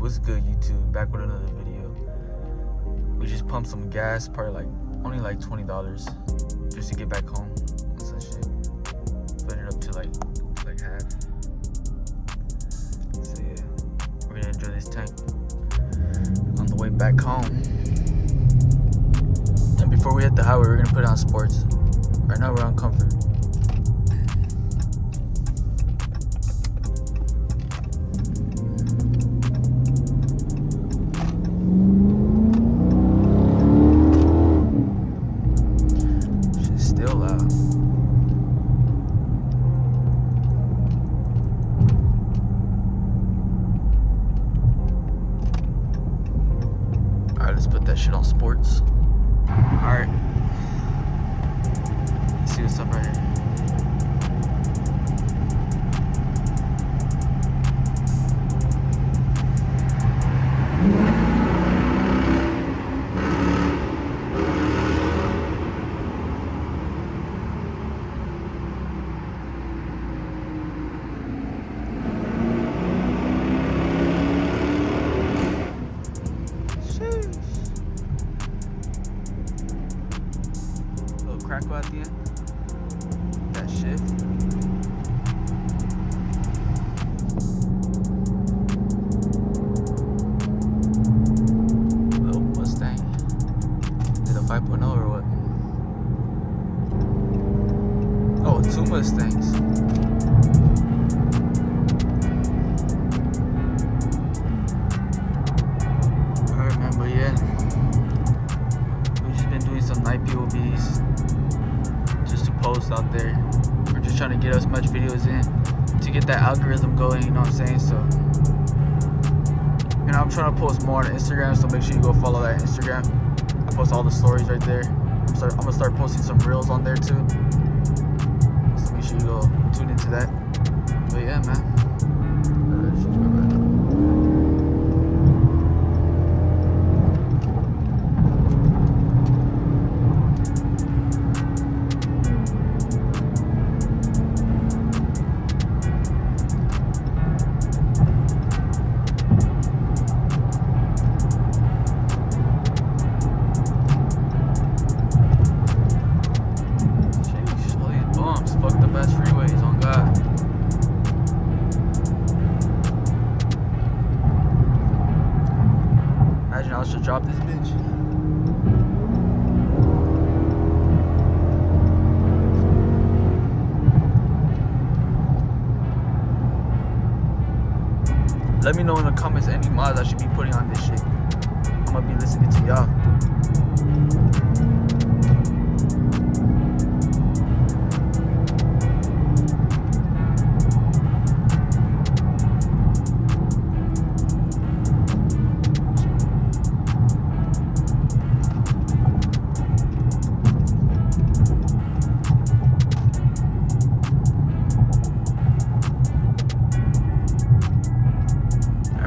What's good, YouTube? Back with another video. We just pumped some gas, probably only like $20 just to get back home and some shit. Put it up to like half. So yeah, we're gonna enjoy this tank on the way back home. And before we hit the highway, we're gonna put on sports. Right now we're on comfort. Let's put that shit on sports. Alright. Let's see what's up right here. Crackle at the end. That shift. Little Mustang. Is it a 5.0 or what? Oh, 2 Mustangs. Alright, man, but yeah. We've just been doing some night POVs. Post out there. We're just trying to get as much videos in to get that algorithm going, you know what I'm saying? So, I'm trying to post more on Instagram, so make sure you go follow that Instagram. I post all the stories right there. I'm gonna start posting some reels on there too, so make sure you go tune into that. But yeah, man. Fuck the best freeways, on God. Imagine I should drop this bitch. Let me know in the comments any mods I should be putting on this shit. I'm gonna be listening to y'all.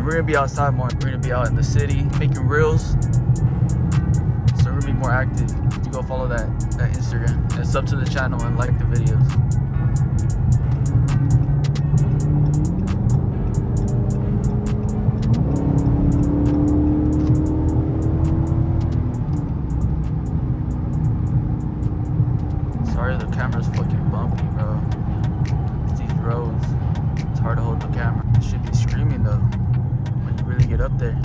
We're gonna be outside more. We're gonna be out in the city making reels. So we're gonna be more active. You go follow that Instagram and sub to the channel and like the videos. Sorry, the camera's fucking bumpy, bro. It's these roads. It's hard to hold the camera. It should be screaming though. Really get up there.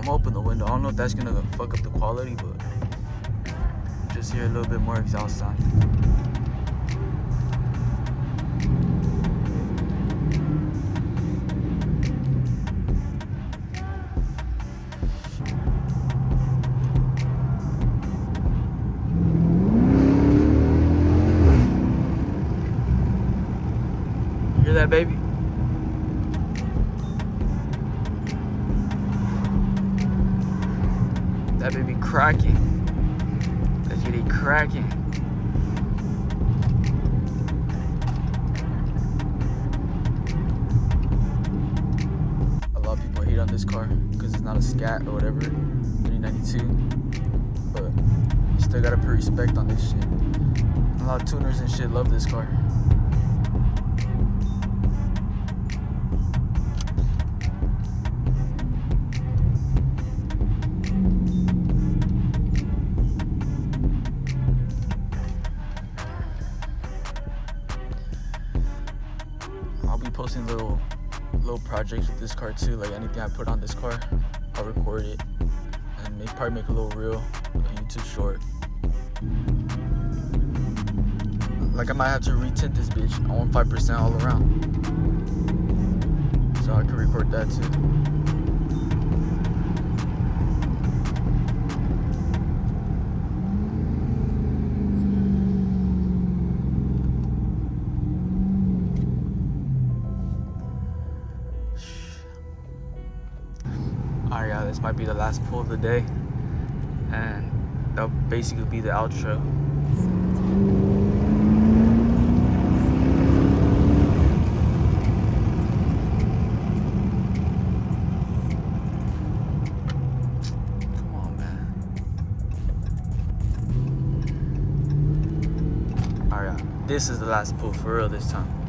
I'm open the window. I don't know if that's gonna fuck up the quality, but just hear a little bit more exhaust sound. Hear that, baby? That baby cracking. Let's get it cracking. A lot of people on this car because it's not a scat or whatever, 392. But you still gotta put respect on this shit. A lot of tuners and shit love this car. I'll be posting little projects with this car too. Like anything I put on this car, I'll record it and probably make a little reel, a YouTube short. Like I might have to retint this bitch. I want 5% all around, so I can record that too. Alright, yeah, this might be the last pull of the day, and that'll basically be the outro. Come on, man. Alright, this is the last pull for real this time.